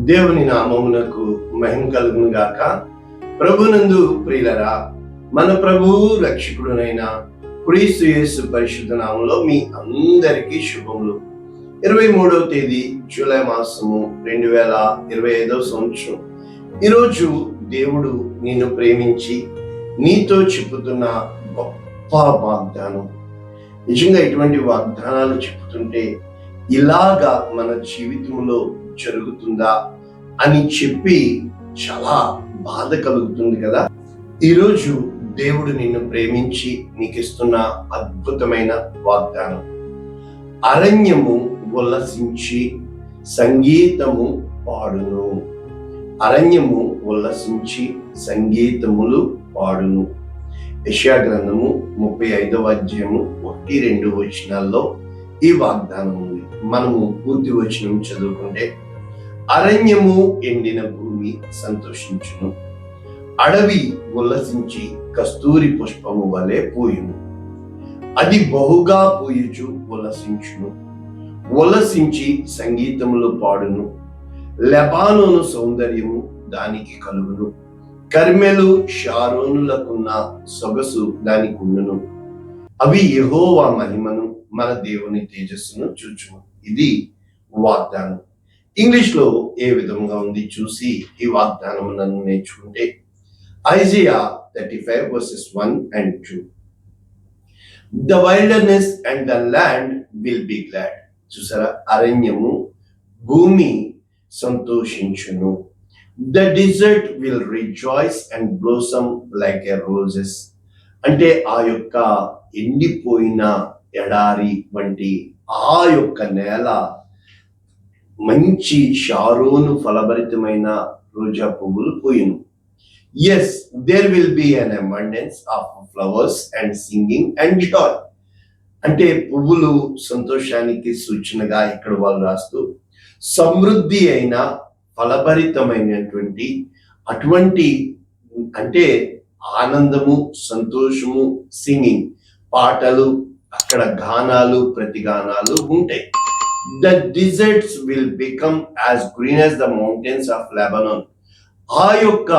దేవుని నామమునకు మహిమ కలుగును గాక. ప్రభునందు ప్రియులరా, మన ప్రభువు రక్షకుడునైన క్రీస్తు యేసు పరిశుద్ధ నామములో మీ అందరికీ శుభములు. 23వ తేదీ జూలై మాసము 2025 సంవత్సరం. ఈరోజు దేవుడు నిన్ను ప్రేమించి నీతో చెప్పుతున్న గొప్ప వాగ్దానం. నిజంగా ఇటువంటి వాగ్దానాలు చెప్పుతుంటే ఇలాగా మన జీవితంలో జరుగుతుందా అని చెప్పి చాలా బాధ కలుగుతుంది కదా. ఈరోజు దేవుడు నిన్ను ప్రేమించి నీకు ఇస్తున్న అద్భుతమైన వాగ్దానం. అరణ్యము ఉల్లసించి సంగీతము పాడును. అరణ్యము ఉల్లసించి సంగీతములు పాడును. యెషయా గ్రంథము 35వ అధ్యాయము 1-2 వచనాల్లో ఈ వాగ్దానం ఉంది. మనము పూర్తి వచనం చదువుకుంటే, అరణ్యము ఎండిన భూమి సంతోషించును, అడవి ఉల్లసించి కస్తూరి పుష్పము వలె పూయును. అది బహుగా పూయుచు ఉల్లసించును, ఉల్లసించి సంగీతములు పాడును. లెబానోను సౌందర్యము దానికి కలుగును, కర్మెలు షారోనులకున్న సొగసు దానికి ఉండును. అవి యెహోవా మహిమను, మన దేవుని తేజస్సును చూచును. ఇది వాగ్దానం. ఇంగ్లీష్ లో ఏ విధంగా ఉంది చూసి ఈ వాగ్దానం నన్ను నేర్చుకుంటే, Isaiah 35:1-2. The wilderness and the land will be glad. చూసారా, అరణ్యము భూమి సంతోషించును. The desert will rejoice and blossom like a roses. అంటే ఆ యొక్క ఎండిపోయిన ఎడారి వంటి ఆ యొక్క నేల మంచి షారోను ఫలభరితమైన రోజా పువ్వులు పూయును. Yes, there will be an abundance of flowers and singing and joy. అంటే పువ్వులు సంతోషానికి సూచనగా ఇక్కడ వాళ్ళు రాస్తూ, సమృద్ధి అయిన ఫలభరితమైనటువంటి అటువంటి అంటే ఆనందము, సంతోషము, సింగింగ్ పాటలు, అక్కడ గానాలు, ప్రతిగానాలు ఉంటాయి. The deserts will become as green as the mountains of Lebanon. ఆ యొక్క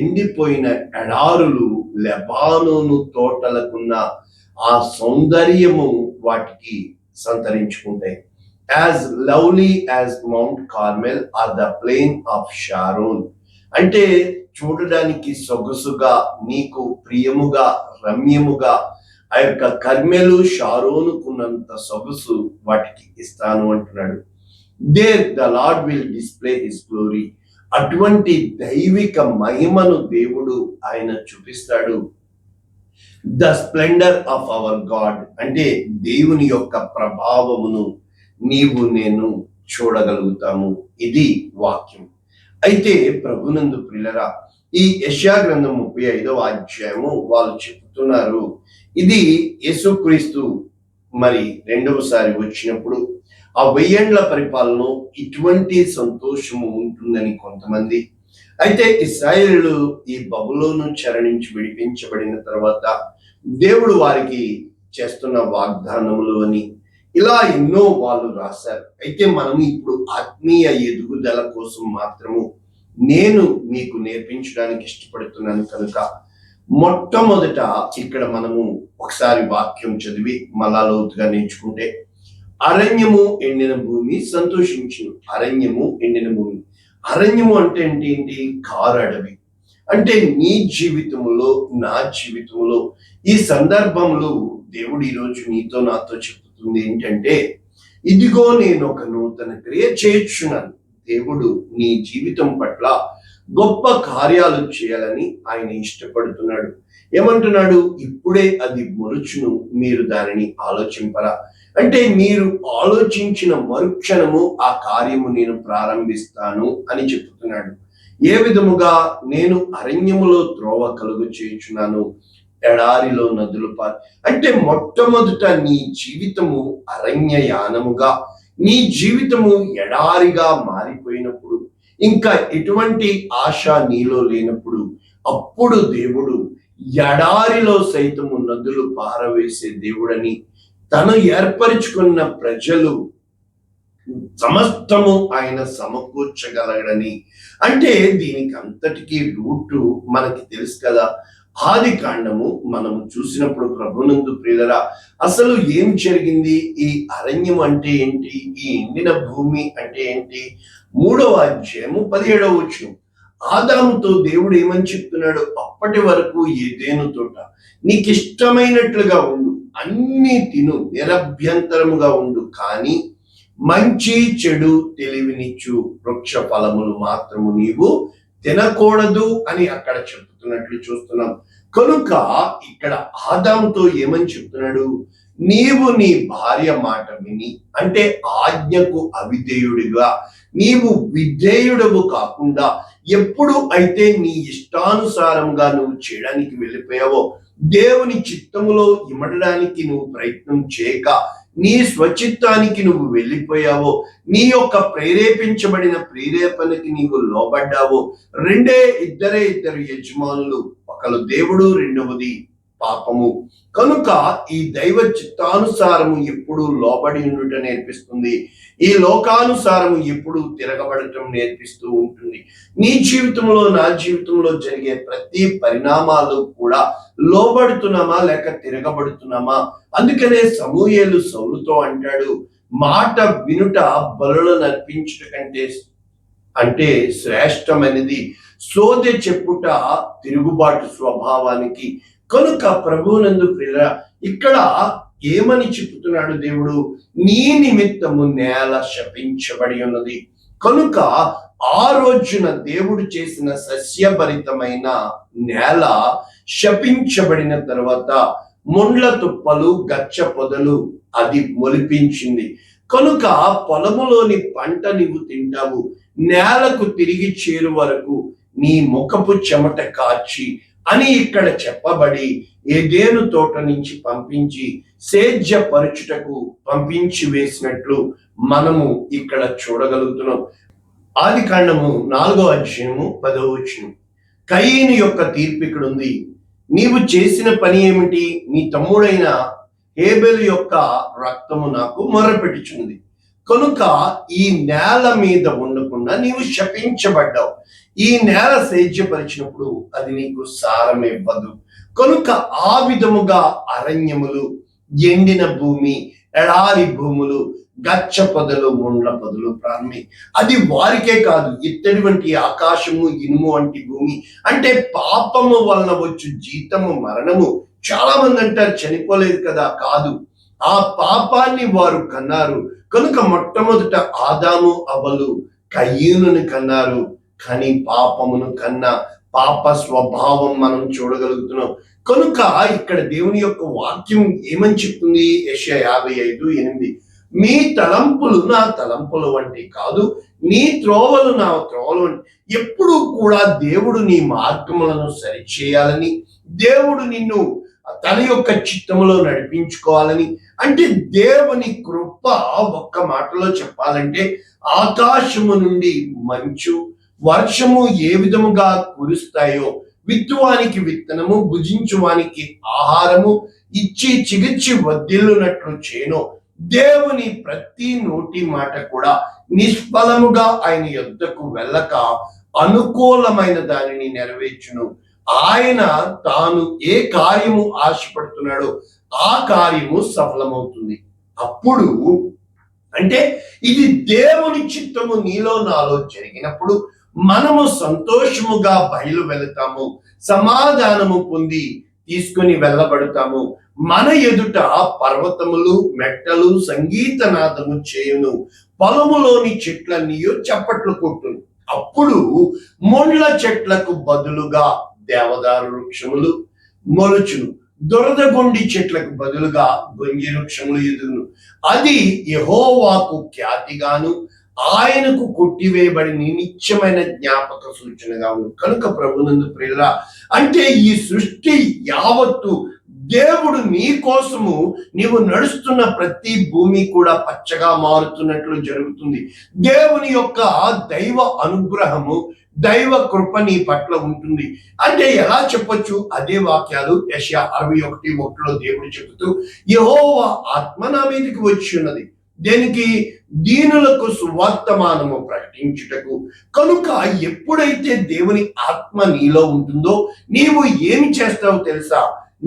ఎండిపోయిన ఎడారులు లెబానోను తోటలకున్న ఆ సౌందర్యము వాటికి సంతరించుకుంటాయి. As lovely as Mount Carmel or the plain of Sharon. అంటే చూడడానికి సొగసుగా, నీకు ప్రియముగా, రమ్యముగా ఆ యొక్క కర్మెలు షారోనుకున్నంత సొగసు వాటికి ఇస్తాను అంటున్నాడు. There the Lord will display his glory. అటువంటి దైవిక మహిమను దేవుడు ఆయన చూపిస్తాడు. The splendour of our God. అంటే దేవుని యొక్క ప్రభావమును నీవు నేను చూడగలుగుతాము. ఇది వాక్యం. అయితే ప్రభునందు ప్రియులరా, ఈ యెషయా గ్రంథం 35వ అధ్యాయము వాళ్ళు చెప్తున్నారు, ఇది యేసుక్రీస్తు మరి రెండవసారి వచ్చినప్పుడు ఆ 1000 ఏండ్ల పరిపాలన ఇటువంటి సంతోషము ఉంటుందని కొంతమంది. అయితే ఇశ్రాయేలు ఈ బబులోను చెర నుంచి విడిపించబడిన తర్వాత దేవుడు వారికి చేస్తున్న వాగ్దానములు అని ఇలా ఎన్నో వాళ్ళు రాశారు. అయితే మనం ఇప్పుడు ఆత్మీయ ఎదుగుదల కోసం మాత్రము నేను మీకు నేర్పించడానికి ఇష్టపడుతున్నాను కనుక మొట్టమొదట ఇక్కడ మనము ఒకసారి వాక్యం చదివి మళ్ళా లోతుగా నేర్చుకుంటే, అరణ్యము ఎండిన భూమి సంతోషించును. అరణ్యము ఎండిన భూమి. అరణ్యము అంటే ఏంటి? కారు అడవి. అంటే నీ జీవితంలో, నా జీవితంలో ఈ సందర్భంలో దేవుడు ఈరోజు నీతో నాతో చెప్తుంది ఏంటంటే, ఇదిగో నేను ఒక నూతన క్రియ చేయుచున్నాను. దేవుడు నీ జీవితం పట్ల గొప్ప కార్యాలు చేయాలని ఆయన ఇష్టపడుతున్నాడు. ఏమంటున్నాడు? ఇప్పుడే అది మొలుచును, మీరు దానిని ఆలోచింపరా. అంటే మీరు ఆలోచించిన మరుక్షణము ఆ కార్యము నేను ప్రారంభిస్తాను అని చెప్తున్నాడు. ఏ విధముగా? నేను అరణ్యములో త్రోవ కలుగు చేయుచున్నాను, ఎడారిలో నదులు అంటే మొట్టమొదట నీ జీవితము అరణ్యయానముగా, నీ జీవితము ఎడారిగా మారిపోయినప్పుడు, ఇంకా ఎటువంటి ఆశ నీలో లేనప్పుడు, అప్పుడు దేవుడు ఎడారిలో సైతము నదులు పారవేసే దేవుడని, తను ఏర్పరచుకున్న ప్రజలు సమస్తము ఆయన సమకూర్చగలగడని. అంటే దీనికి అంతటికీ రూటు మనకి తెలుసు కదా. ఆది కాండము మనము చూసినప్పుడు ప్రభునందు ప్రియులరా, అసలు ఏం జరిగింది, ఈ అరణ్యం అంటే ఏంటి, ఈ ఎండిన భూమి అంటే ఏంటి? 3వ అధ్యాయము 17వ వచనం. ఆదాముతో దేవుడు ఏమని చెప్తున్నాడు? అప్పటి వరకు ఏదేను తోట నీకు ఇష్టమైనట్లుగా ఉండు, అన్ని తిను, నిరభ్యంతరముగా ఉండు, కానీ మంచి చెడు తెలివినిచ్చు వృక్ష ఫలములు మాత్రము నీవు తినకూడదు అని అక్కడ చెప్తున్నట్లు చూస్తున్నాం. కనుక ఇక్కడ ఆదాముతో ఏమని చెప్తున్నాడు? నీవు నీ భార్య మాట విని, అంటే ఆజ్ఞకు అవిధేయుడిగా, నీవు విధేయుడవు కాకుండా ఎప్పుడు అయితే నీ ఇష్టానుసారంగా నువ్వు చేయడానికి వెళ్ళిపోయావో, దేవుని చిత్తములో ఇమడడానికి నువ్వు ప్రయత్నం చేయక నీ స్వచిత్తానికి నువ్వు వెళ్ళిపోయావో, నీ యొక్క ప్రేరేపించబడిన ప్రేరేపణకి నీవు లోబడ్డావో, ఇద్దరు యజమానులు, ఒకరు దేవుడు, రెండవది పాపము. కనుక ఈ దైవ చిత్తానుసారము ఎప్పుడు లోబడి ఉండుట నేర్పిస్తుంది, ఈ లోకానుసారము ఎప్పుడు తిరగబడటం నేర్పిస్తూ ఉంటుంది. నీ జీవితంలో, నా జీవితంలో జరిగే ప్రతి పరిణామాలు కూడా లోబడుతున్నామా లేక తిరగబడుతున్నామా? అందుకనే సమూయేలు సౌలుతో అంటాడు, మాట వినుట బలులను అర్పించుట కంటే అంటే శ్రేష్టమైనది సోదె చెప్పుట తిరుగుబాటు స్వభావానికి. కనుక ప్రభువునందు ప్రియుల, ఇక్కడ ఏమని చెప్తున్నాడు దేవుడు? నీ నిమిత్తము నేల శపించబడి ఉన్నది. కనుక ఆ రోజున దేవుడు చేసిన సస్యభరితమైన నేల శపించబడిన తర్వాత ముండ్ల తుప్పలు, గచ్చ పొదలు అది మొలిపించింది. కనుక పొలములోని పంట నీవు తింటావు, నేలకు తిరిగి చేరు వరకు నీ ముఖపు చెమట కాచి అని ఇక్కడ చెప్పబడి ఏదేను తోట నుంచి పంపించి సేద్యపరచుటకు పంపించి వేసినట్లు మనము ఇక్కడ చూడగలుగుతున్నాం. ఆది కాండము 4వ అధ్యాయము 10వ వచనం. కయీను యొక్క తీర్పు ఇక్కడ ఉంది. నీవు చేసిన పని ఏమిటి? నీ తమ్ముడైన హేబెలు యొక్క రక్తము నాకు మొరపెట్టుచున్నది. కనుక ఈ నేల మీద ఉండకుండా నీవు శపించబడ్డావు. ఈ నేల సేద్యపరిచినప్పుడు అది నీకు సారం ఇవ్వదు. కనుక ఆ విధముగా అరణ్యములు, ఎండిన భూమి, ఎడారి భూములు, గచ్చ పొదలు, ముండ్ల పొదలు ప్రారంభి. అది వారికే కాదు, ఇత్తడి వంటి ఆకాశము, ఇనుము వంటి భూమి. అంటే పాపము వలన వచ్చు జీతము మరణము. చాలా మంది అంటారు చనిపోలేదు కదా, కాదు, ఆ పాపాన్ని వారు కన్నారు. కనుక మొట్టమొదట ఆదాము అవ్వలు కయీనుని కన్నారు, కానీ పాపమును కన్నా పాప స్వభావం మనం చూడగలుగుతున్నాం. కనుక ఇక్కడ దేవుని యొక్క వాక్యం ఏమని చెప్తుంది? యెషయా 55:8. మీ తలంపులు నా తలంపుల వంటి కాదు, నీ త్రోవలు నా త్రోవలు వంటి. ఎప్పుడు కూడా దేవుడు నీ మార్గములను సరిచేయాలని, దేవుడు నిన్ను తన యొక్క చిత్తములో నడిపించుకోవాలని. అంటే దేవుని కృప ఒక్క మాటలో చెప్పాలంటే ఆకాశము నుండి మంచు, వర్షము ఏ విధముగా కురుస్తాయో, విత్తువానికి విత్తనము, భుజించువానికి ఆహారము ఇచ్చి చిగిర్చి వద్దిల్లునట్లు చేను, దేవుని ప్రతి నోటి మాట కూడా నిష్ఫలముగా ఆయన యొద్దకు వెళ్ళక అనుకూలమైన దానిని నెరవేర్చును. ఆయన తాను ఏ కార్యము ఆశపడుతున్నాడో ఆ కార్యము సఫలమవుతుంది. అప్పుడు అంటే ఇది దేవుని చిత్తము నీలో నాలో జరిగినప్పుడు మనము సంతోషముగా బయలు వెళతాము, సమాధానము పొంది తీసుకుని వెళ్ళబడతాము. మన ఎదుట పర్వతములు, మెట్టలు సంగీతనాదము చేయును, పొలములోని చెట్లన్నీ చప్పట్లు కొట్టును. అప్పుడు మొండ్ల చెట్లకు బదులుగా దేవదారు వృక్షములు మొలుచును, దురదగొండి చెట్లకు బదులుగా గొంగి వృక్షములు ఎదుగును. అది యెహోవాకు ఖ్యాతిగాను ఆయనకు కొట్టివేయబడి నిత్యమైన జ్ఞాపక సూచనగా ఉంది. కనుక ప్రభునందు ప్రియులారా, అంటే ఈ సృష్టి యావత్తు దేవుడు నీ కోసము, నీవు నడుస్తున్న ప్రతి భూమి కూడా పచ్చగా మారుతున్నట్లు జరుగుతుంది. దేవుని యొక్క దైవ అనుగ్రహము, దైవ కృప నీ పట్ల ఉంటుంది. అంటే ఎలా చెప్పొచ్చు? అదే వాక్యాలు యెషయా 61:1లో దేవుడు చెబుతూ, యెహోవా ఆత్మ నా మీదకి వచ్చి ఉన్నది, దేనికి? దీనులకు సువర్తమానము ప్రకటించుటకు. కనుక ఎప్పుడైతే దేవుని ఆత్మ నీలో ఉంటుందో నీవు ఏమి చేస్తావు తెలుసా?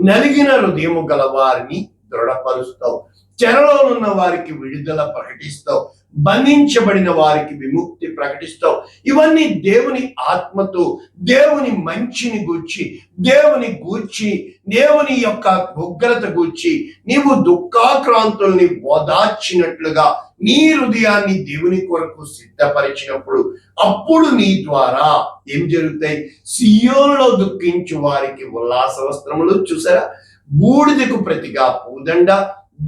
నలిగిన హృదయము గల వారిని దృఢపరుస్తావు, చెరలో ఉన్న వారికి విడుదల ప్రకటిస్తావు, బంధించబడిన వారికి విముక్తి ప్రకటిస్తావు. ఇవన్నీ దేవుని ఆత్మతో దేవుని మంచిని గూర్చి, దేవుని యొక్క ఉగ్రత గూర్చి నీవు దుఃఖాక్రాంతుల్ని ఓదార్చినట్లుగా నీ హృదయాన్ని దేవుని కొరకు సిద్ధపరిచినప్పుడు అప్పుడు నీ ద్వారా ఏం జరుగుతాయి? సియోనులో దుఃఖించు వారికి ఉల్లాస వస్త్రములు, చూసారా, బూడిదకు ప్రతిగా పూదండ,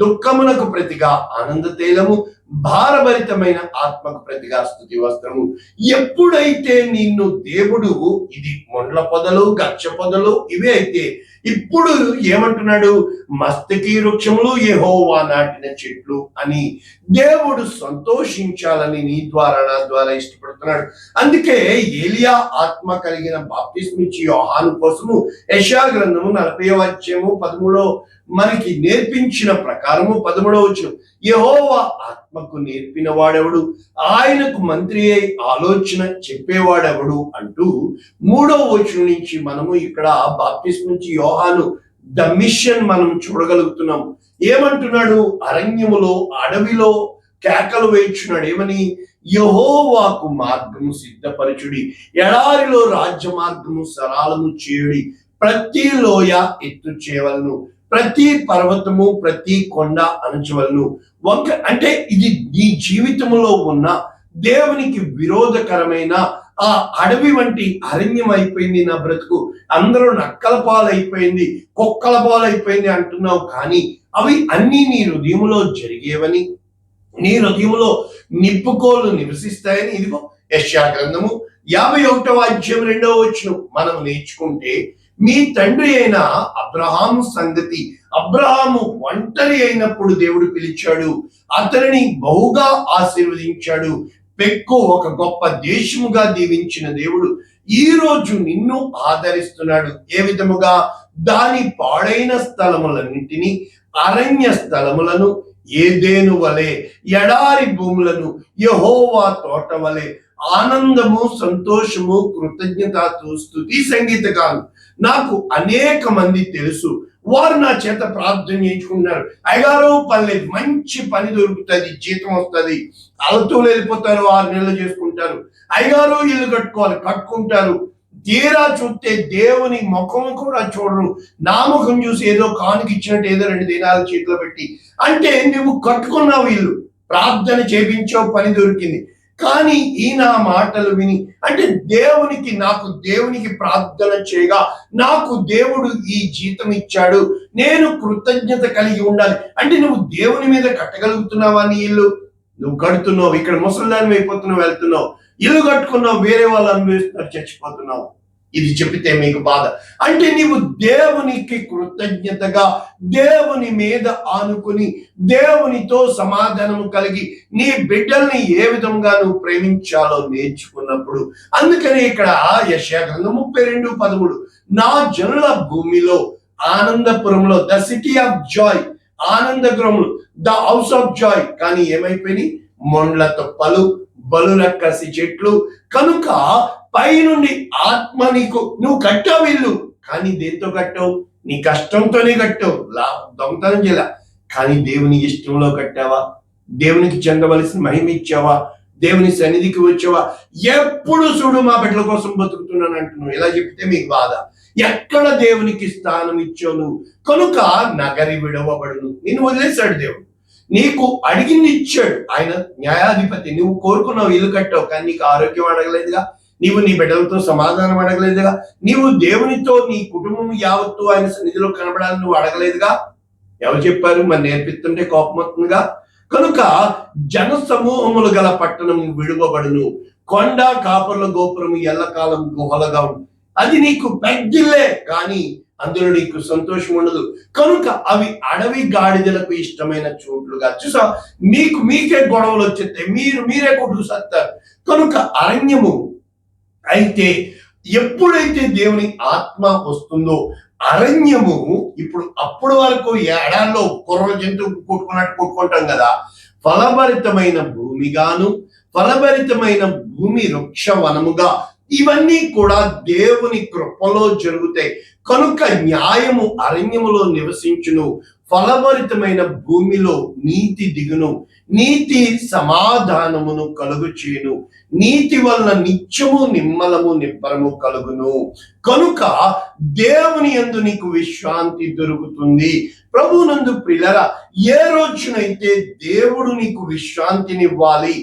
దుఃఖమునకు ప్రతిగా ఆనంద తైలము, భారభరితమైన ఆత్మకు ప్రతిగా స్తుతి వస్త్రము. ఎప్పుడైతే నిన్ను దేవుడు, ఇది మొండ్ల పొదలు, గచ్చ పొదలు ఇవే అయితే, ఇప్పుడు ఏమంటున్నాడు? మస్తకి వృక్షములు, యెహోవా నాటిన చెట్లు అని దేవుడు సంతోషించాలని నీ ద్వారా నా ద్వారా ఇష్టపడుతున్నాడు. అందుకే ఏలియా ఆత్మ కలిగిన బాప్తిస్మిచ్చి యోహాను కోసము యెషయా గ్రంథము 40వ అధ్యాయము 13 మనకి నేర్పించిన ప్రకారము 13వ వచనం, యెహోవా ఆత్మకు నేర్పిన వాడెవడు, ఆయనకు మంత్రి అయి ఆలోచన చెప్పేవాడెవడు అంటూ 3వ వచనం నుంచి మనము ఇక్కడ బాప్తిస్మిచ్చి యోహాను ద మిషన్ మనం చూడగలుగుతున్నాం. ఏమంటున్నాడు? అరణ్యములో, అడవిలో కేకలు వేయుచున్నాడు. ఏమని? యెహోవాకు మార్గము సిద్ధపరచుడి, ఎడారిలో రాజ్య మార్గము సరళము చేయుడి, ప్రతి లోయ ఎత్తు చేయవలను, ప్రతి పర్వతము ప్రతి కొండ అణచవలను. అంటే ఇది నీ జీవితంలో ఉన్న దేవునికి విరోధకరమైన ఆ అడవి వంటి అరణ్యం అయిపోయింది నా బ్రతుకు, అందరూ నక్కల పాలైపోయింది, కుక్కల పాలైపోయింది అంటున్నావు. కానీ అవి అన్నీ నీ హృదయంలో జరిగేవని, నీ హృదయంలో నిప్పుకోలు నివసిస్తాయని ఇదిగో యెషయా గ్రంథము 51వ అధ్యాయం 2వ వచనం మనం నేర్చుకుంటే, మీ తండ్రి అయిన అబ్రహాము సంగతి, అబ్రహాము ఒంటరి అయినప్పుడు దేవుడు పిలిచాడు, అతనిని బహుగా ఆశీర్వదించాడు, పెక్కు ఒక గొప్ప దేశముగా దీవించిన దేవుడు ఈ రోజు నిన్ను ఆదరిస్తున్నాడు. ఏ విధముగా? దాని పాడైన స్థలములన్నింటినీ, అరణ్య స్థలములను ఏదేను వలె, ఎడారి భూములను యెహోవా తోట వలె, ఆనందము, సంతోషము, కృతజ్ఞతతో స్తుతి సంగీతగాను. నాకు అనేక మంది తెలుసు, వారు నా చేత ప్రార్థన చేయించుకుంటున్నారు, అయ్యగారు పని లేదు, మంచి పని దొరుకుతుంది, జీతం వస్తుంది, అలతూలు వెళ్ళిపోతారు, 6 నెలలు చేసుకుంటారు, అయ్యగారు ఇల్లు కట్టుకుంటారు. తీరా చూస్తే దేవుని ముఖం కూడా చూడరు, నా ముఖం చూసి ఏదో కానుక ఇచ్చినట్టు ఏదో 2 దినాలు చేతిలో పెట్టి, అంటే నువ్వు కట్టుకున్నావు ఇల్లు, ప్రార్థన చేయించావు, పని దొరికింది, కానీ ఈ నా మాటలు విని, అంటే దేవునికి ప్రార్థన చేయగా నాకు దేవుడు ఈ జీతం ఇచ్చాడు, నేను కృతజ్ఞత కలిగి ఉండాలి అంటే నువ్వు దేవుని మీద కట్టగలుగుతున్నావా? నీ ఇల్లు నువ్వు కడుతున్నావు, ఇక్కడ ముసలిదాన్ని అయిపోతున్నావు, వెళ్తున్నావు, ఇల్లు కట్టుకున్నావు, వేరే వాళ్ళు అనుభవిస్తున్నారు, చచ్చిపోతున్నావు. ఇది చెప్తే మీకు బాధ. అంటే నీవు దేవునికి కృతజ్ఞతగా దేవుని మీద ఆనుకుని దేవునితో సమాధానము కలిగి నీ బిడ్డల్ని ఏ విధంగా నువ్వు ప్రేమించాలో నేర్చుకున్నప్పుడు, అందుకని ఇక్కడ యెషయా గ్రంథం 32:13, నా జనుల భూమిలో ఆనందపురంలో, ద సిటీ ఆఫ్ జాయ్, ఆనందగృహములు, ద హౌస్ ఆఫ్ జాయ్, కానీ ఏమైపోయినాయి? మొండ్ల తొప్పలు, బలుల కసి చెట్లు. కనుక పైనుండి ఆత్మ నీకు, నువ్వు కట్టావు ఇల్లు, కానీ దేంతో కట్టావు? నీ కష్టంతోనే కట్టావు, దొంగతనం చేయాల, కానీ దేవుని ఇష్టంలో కట్టావా? దేవునికి చెందవలసిన మహిమ ఇచ్చావా? దేవుని సన్నిధికి వచ్చావా? ఎప్పుడు చూడు మా బిడ్డల కోసం బతుకుతున్నాను అంటున్నావు. ఇలా చెప్తే మీకు బాధ. ఎక్కడ దేవునికి స్థానం ఇచ్చావు నువ్వు? కనుక నగరి విడవబడును, నిన్ను వదిలేశాడు దేవుడు, నీకు అడిగింది ఇచ్చాడు, ఆయన న్యాయాధిపతి. నువ్వు కోరుకున్నావు, ఇల్లు కట్టావు, కానీ నీకు ఆరోగ్యం అడగలేదుగా, నీవు నీ బిడ్డలతో సమాధానం అడగలేదుగా, నీవు దేవునితో నీ కుటుంబం యావత్తు ఆయన సన్నిధిలో కనబడాలని నువ్వు అడగలేదుగా. ఎవరు చెప్పారు? మరి నేర్పిస్తుంటే కోపం వస్తుందిగా. కనుక జన సమూహములు గల పట్టణం విడువబడును, కొండ కాపర్ల గోపురము ఎల్లకాలం గుహలుగా ఉంది. అది నీకు పెద్దిల్లే, కానీ అందులో నీకు సంతోషం ఉండదు. కనుక అవి అడవి గాడిదలకు ఇష్టమైన చోట్లుగా. చూసా, మీకే గొడవలు వచ్చేస్తాయి, మీరే కొట్టుకు సత్తారు. కనుక అరణ్యము అయితే ఎప్పుడైతే దేవుని ఆత్మ వస్తుందో, అరణ్యము ఇప్పుడు అప్పటి వరకు ఎడాల్లో కుర్ర జంతువు కొట్టుకున్నట్టు కొట్టుకుంటాం కదా, ఫలభరితమైన భూమిగాను, ఫలభరితమైన భూమి వృక్షవనముగా, ఇవన్నీ కూడా దేవుని కృపలో జరుగుతాయి. కనుక న్యాయము అరణ్యములో నివసించును, ఫలభరితమైన భూమిలో నీతి దిగును, నీతి సమాధానమును కలుగు చేయును, నీతి వలన నిత్యము నిమ్మలము నిబ్బరము కలుగును. కనుక దేవుని యందు నీకు విశ్రాంతి దొరుకుతుంది. ప్రభునందు ప్రియులారా, ఏ రోజునైతే దేవుడు నీకు విశ్రాంతినివ్వాలి,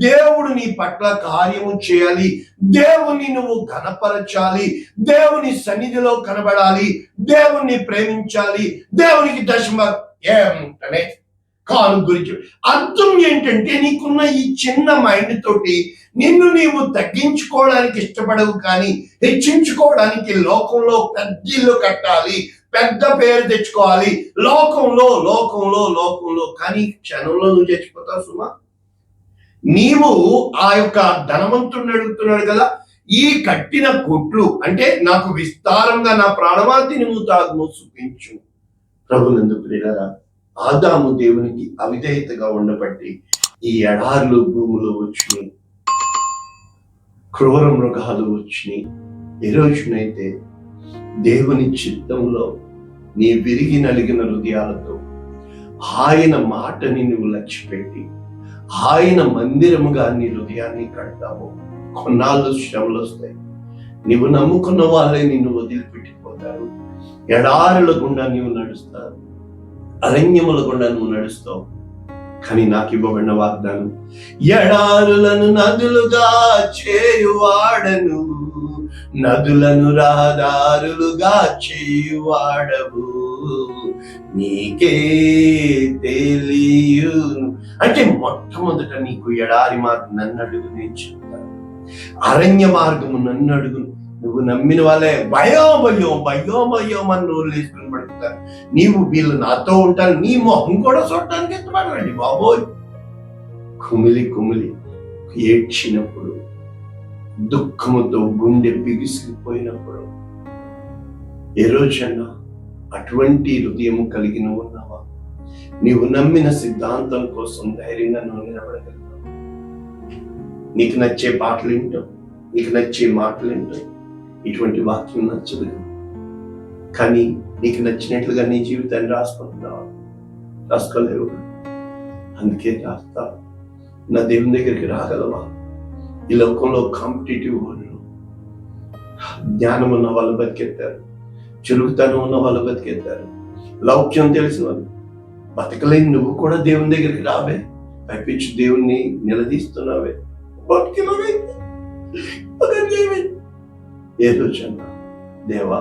దేవుడు నీ పట్ల కార్యము చేయాలి, దేవుని నువ్వు ఘనపరచాలి, దేవుని సన్నిధిలో కనబడాలి, దేవుణ్ణి ప్రేమించాలి, దేవునికి దశమ ఏమంటనే కాను గురించి అర్థం ఏంటంటే, నీకున్న ఈ చిన్న మైండ్ తోటి నిన్ను నీవు తగ్గించుకోవడానికి ఇష్టపడవు, కానీ హెచ్చించుకోవడానికి లోకంలో పెద్ద ఇల్లు కట్టాలి, పెద్ద పేరు తెచ్చుకోవాలి, లోకంలో లోకంలో లోకంలో కానీ క్షణంలో నువ్వు చచ్చిపోతావు సుమా. నీవు ఆ యొక్క ధనవంతుడిని అడుగుతున్నాడు కదా, ఈ కట్టిన కొట్లు అంటే నాకు విస్తారంగా నా ప్రాణవాతిని మూతాగ్ను చూపించు. ప్రభునందు ప్రియులారా, ఆదాము దేవునికి అవిధేయతగా ఉండబట్టి ఈ ఎడారులు భూములు వచ్చినాయి, క్రూర మృగాలు వచ్చినాయి. ఏ రోజునైతే దేవుని చిత్తంలో నీ విరిగి నలిగిన హృదయాలతో ఆయన మాటని నువ్వు లక్ష్యపెట్టి ఆయన మందిరముగా నీ హృదయాన్ని కడతావు, కొన్నాళ్ళు శ్రమలు వస్తాయి. నువ్వు నమ్ముకున్న వాళ్ళే నిన్ను వదిలిపెట్టిపోతారు, ఎడారుల గుండా నీవు నడుస్తారు, అరణ్యముల గుండా నువ్వు నడుస్తావు. కానీ నాకు ఇవ్వబడిన వాగ్దానం, ఎడారులను నదులుగా చేయువాడను, నదులను రహదారులుగా చేయువాడవు, నీకే తెలియును. అంటే మొట్టమొదట నీకు ఎడారి మార్గం నన్ను అడుగు, నేను చెప్తాను. అరణ్య మార్గము నన్ను అడుగు. నువ్వు నమ్మిన వాళ్ళే భయం భయం భయం భయం అని నోరు వేసుకుని పడుతారు. నీవు వీళ్ళు నాతో ఉంటారు, నీ మొహం కూడా చూడటానికి ఎత్తపడరండి బాబోయ్. కుమిలి కుమిలి ఏడ్చినప్పుడు, దుఃఖముతో గుండె బిగిసిపోయినప్పుడు, ఏ రోజన్నా అటువంటి హృదయము కలిగి నువ్వు ఉన్నావా? నీవు నమ్మిన సిద్ధాంతం కోసం ధైర్యంగా నువ్వు నిలబడగలుగుతావు. నీకు నచ్చే పాటలు వింటావు, నీకు నచ్చే మాటలు వింటావు. ఇటువంటి వాక్యం నచ్చదు, కానీ నీకు నచ్చినట్లుగా నీ జీవితాన్ని రాసుకుంటున్నావా? రాసుకోలేవు. అందుకే రాస్తావు. నా దేవుని దగ్గరికి రాగలవా? ఈ లోకంలో కాంపిటేటివ్ వాళ్ళు, జ్ఞానం ఉన్న వాళ్ళు బతికెత్తారు, చురుకుతనం ఉన్న వాళ్ళు బతికెత్తారు, లౌక్యం తెలిసిన వాళ్ళు బతకలేని నువ్వు కూడా దేవుని దగ్గరికి రావే, పైపించి దేవుణ్ణి నిలదీస్తున్నావే. ఏ రోజన్నా దేవా,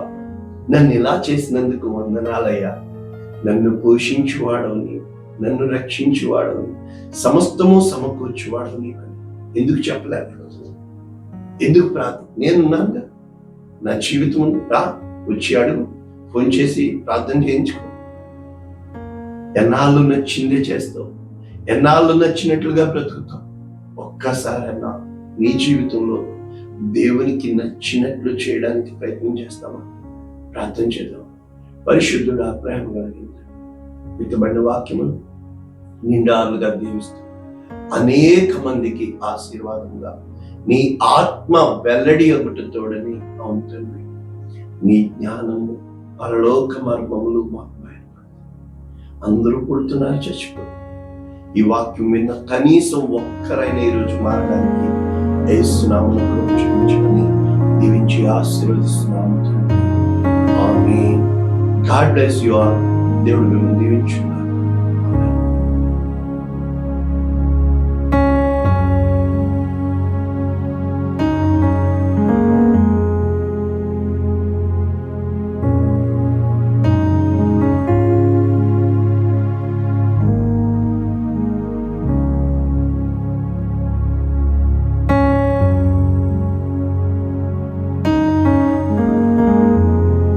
నన్ను ఇలా చేసినందుకు వందనాలయ్యా, నన్ను పోషించువాడవు, నన్ను రక్షించువాడవు, సమస్తము సమకూర్చువాడవు నీవని ఎందుకు చెప్పలేక? ఎందుకు ప్రార్థన? నేనున్నాను, నా జీవితం రా, వచ్చి అడుగు, ఫోన్ చేసి ప్రార్థన చేయించుకో. ఎన్నాళ్ళు నచ్చిందే చేస్తావు, ఎన్నాళ్ళు నచ్చినట్లుగా బ్రతుకుతావు. ఒక్కసారైనా నీ జీవితంలో దేవునికి నచ్చినట్లు చేయడానికి ప్రయత్నం చేస్తామా? ప్రార్థన చేద్దాం. పరిశుద్ధుడా, ప్రేమ కలిగింది విత్తబడిన వాక్యములు నిండాలుగా దీవిస్తూ అనేక మందికి ఆశీర్వాదంగా నీ ఆత్మ వెల్లడి ఒకటి తోడని అవుతుంది. నీ జ్ఞానము పరలోక మర్మములు మాకు బయటపడతాయి. అందరూ పుడుతున్నారు, చచ్చిపోతున్నారు. ఈ వాక్యం విన్న కనీసం ఒక్కరైనా ఈరోజు మారడానికి యేసునామములో ప్రోత్సహించమని దీవించి ఆశీర్వదిస్తున్నాము. ఆమేన్. God bless you all. దేవుడు మిమ్మల్ని దీవించు.